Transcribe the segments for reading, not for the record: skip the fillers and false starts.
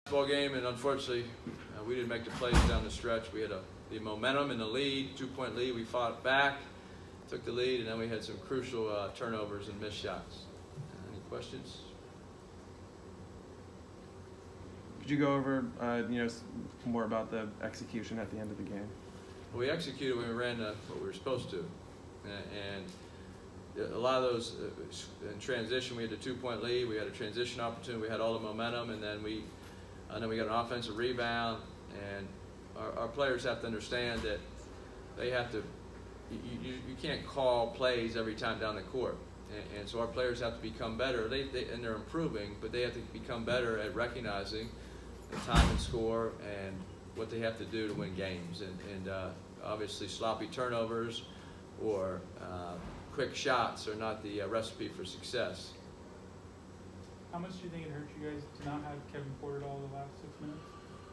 Ball game, and unfortunately we didn't make the plays down the stretch. We had the momentum and the lead, 2-point lead. We fought back, took the lead, and then we had some crucial turnovers and missed shots. Any questions? Could you go over more about the execution at the end of the game? Well, we executed when we ran what we were supposed to, and a lot of those in transition. We had a 2-point lead. We had a transition opportunity. We had all the momentum, and then we got an offensive rebound. And our players have to understand that they have to. You can't call plays every time down the court, and so our players have to become better. And they're improving, but they have to become better at recognizing the time and score and what they have to do to win games. And obviously, sloppy turnovers or quick shots are not the recipe for success. How much do you think it hurt you guys to not have Kevin Porter at all the last 6 minutes?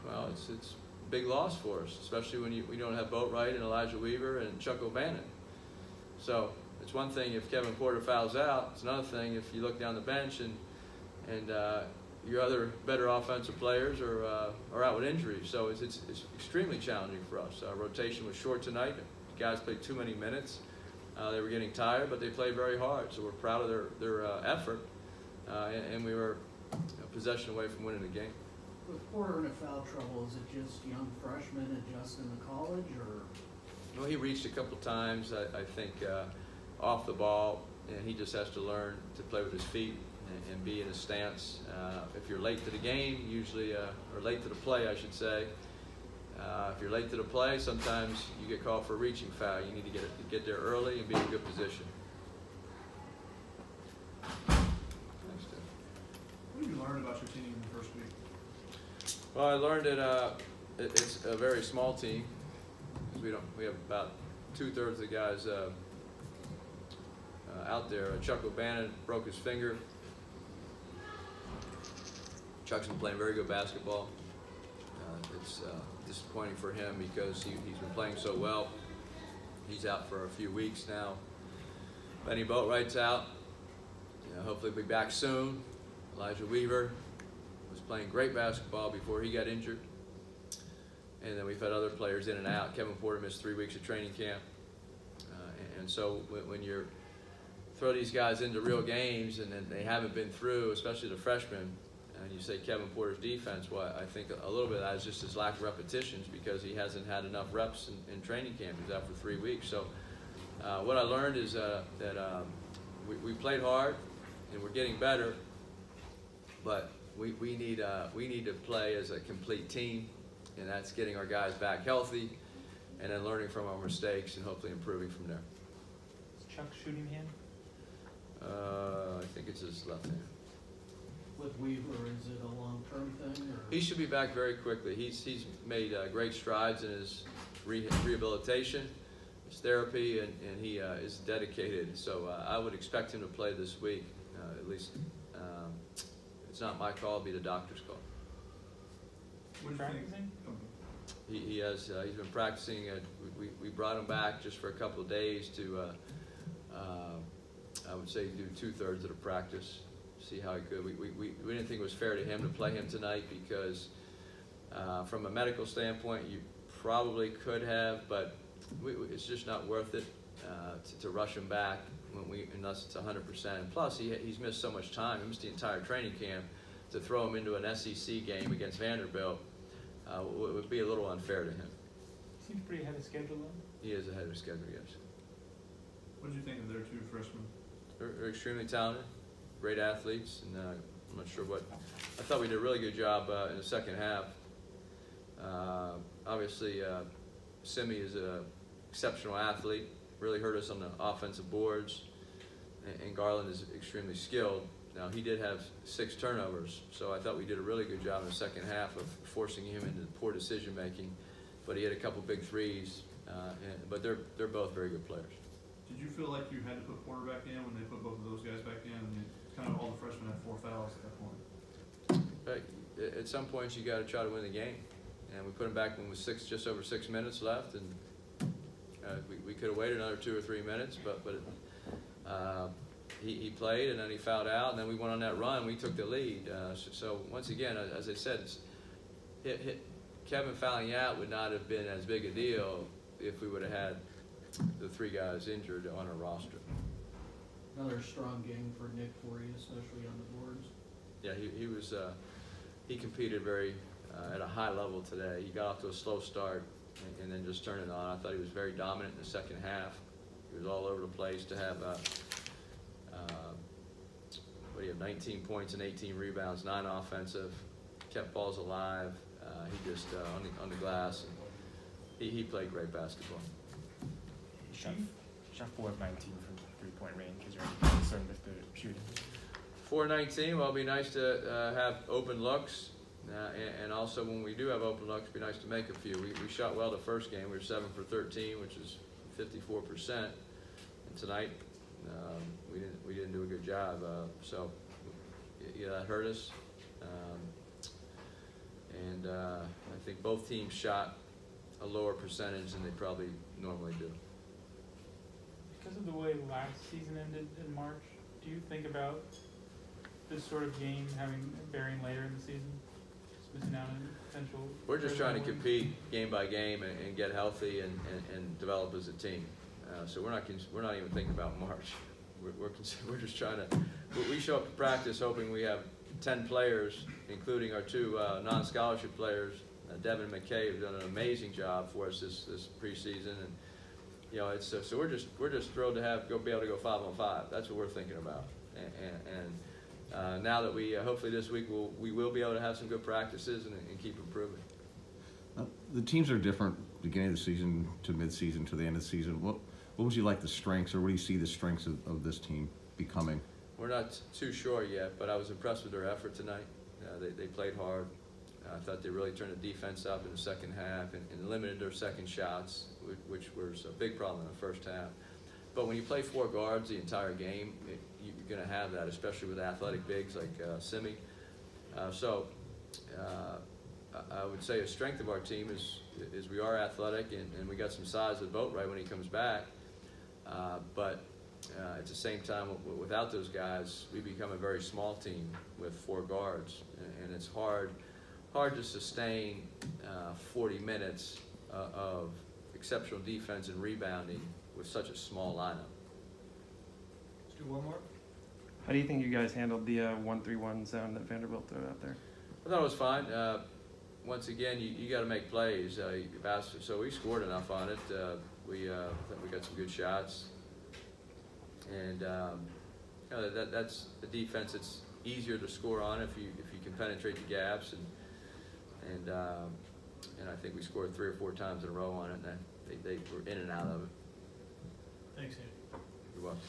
Well, it's a big loss for us, especially when we don't have Boatwright and Elijah Weaver and Chuck O'Bannon. So it's one thing if Kevin Porter fouls out. It's another thing if you look down the bench and your other better offensive players are out with injuries. So it's extremely challenging for us. Our rotation was short tonight. The guys played too many minutes. They were getting tired, but they played very hard. So we're proud of their effort. And we were a possession away from winning the game. With Porter in foul trouble, is it just young freshmen adjusting to college, or? Well, he reached a couple times, I think, off the ball, and he just has to learn to play with his feet and be in his stance. If you're late to the game, usually, or late to the play, I should say, if you're late to the play, sometimes you get called for a reaching foul. You need to get there early and be in a good position. What did you learn about your team in the first week? Well, I learned that it's a very small team. We have about 2/3 of the guys out there. Chuck O'Bannon broke his finger. Chuck's been playing very good basketball. It's disappointing for him because he's been playing so well. He's out for a few weeks now. Benny Boatwright's out. Hopefully he'll be back soon. Elijah Weaver was playing great basketball before he got injured. And then we've had other players in and out. Kevin Porter missed 3 weeks of training camp. And so when you throw these guys into real games and then they haven't been through, especially the freshmen, and you say Kevin Porter's defense, well, I think a little bit of that is just his lack of repetitions because he hasn't had enough reps in training camp. He's out for 3 weeks. So what I learned is that we played hard and we're getting better, but we need to play as a complete team, and that's getting our guys back healthy and then learning from our mistakes and hopefully improving from there. Is Chuck shooting hand? I think it's his left hand. With Weaver, is it a long-term thing? Or? He should be back very quickly. He's made great strides in his rehabilitation, his therapy, and he is dedicated. So I would expect him to play this week, at least. It's not my call; it'll be the doctor's call. Practicing? He has. He's been practicing. We brought him back just for a couple of days to, I would say, do 2/3 of the practice. See how he could. We didn't think it was fair to him to play him tonight because, from a medical standpoint, you probably could have, but it's just not worth it to rush him back unless it's 100%. And plus, he's missed so much time. He missed the entire training camp. To throw him into an SEC game against Vanderbilt would be a little unfair to him. Seems pretty ahead of schedule, though. He is ahead of schedule, yes. What did you think of their 2 freshmen? They're extremely talented, great athletes, and I'm not sure what. I thought we did a really good job in the second half. Obviously, Simi is an exceptional athlete, really hurt us on the offensive boards, and Garland is extremely skilled. Now, he did have 6 turnovers, so I thought we did a really good job in the second half of forcing him into poor decision-making, but he had a couple big threes, but they're both very good players. Did you feel like you had to put Porter back in when they put both of those guys back in? I mean, kind of all the freshmen had 4 fouls at that point. But at some points, you got to try to win the game, and we put him back when it was just over 6 minutes left, and we could have waited another 2 or 3 minutes, but he played, and then he fouled out, and then we went on that run. We took the lead. So once again, as I said, Kevin fouling out would not have been as big a deal if we would have had the 3 guys injured on our roster. Another strong game for Nick for you, especially on the boards. Yeah, he competed very at a high level today. He got off to a slow start and then just turned it on. I thought he was very dominant in the second half. He was all over the place to have, what do you have, 19 points and 18 rebounds, 9 offensive, kept balls alive. He just, on the glass, and he played great basketball. Shot 4 of 19 from 3-point range. Is there any concern with the shooting? 4-19, well, it'd be nice to have open looks. And also when we do have open looks, it'd be nice to make a few. We shot well the first game. We were 7 for 13, which is 54%. And tonight, we didn't do a good job. So yeah, that hurt us. And I think both teams shot a lower percentage than they probably normally do. Because of the way last season ended in March, do you think about this sort of game bearing later in the season? Missing out on potential. We're just trying to compete game by game and get healthy and develop as a team. So we're not even thinking about March. We're just trying to. We show up to practice hoping we have 10 players, including our 2 non-scholarship players, Devin and McKay, have done an amazing job for us this preseason, and you know it's so we're just thrilled to be able to go 5-on-5. That's what we're thinking about, and now that we hopefully this week we will be able to have some good practices and keep improving. The teams are different beginning of the season to mid-season to the end of the season. What would you like the strengths, or what do you see the strengths of this team becoming? We're not too sure yet, but I was impressed with their effort tonight. They played hard. I thought they really turned the defense up in the second half and limited their second shots, which was a big problem in the first half. But when you play 4 guards the entire game, you're going to have that, especially with athletic bigs like Simi. So I would say a strength of our team is we are athletic and we got some size with Boatwright when he comes back. But at the same time, without those guys, we become a very small team with 4 guards, and it's hard to sustain 40 minutes of exceptional defense and rebounding with such a small lineup. Let's do one more. How do you think you guys handled the 1-3-1 zone that Vanderbilt threw out there? I thought it was fine. Once again, you got to make plays. So we scored enough on it. We got some good shots, and that's the defense. It's easier to score on if you can penetrate the gaps, and I think we scored 3 or 4 times in a row on it, and they were in and out of it. Thanks, Andy. You're welcome.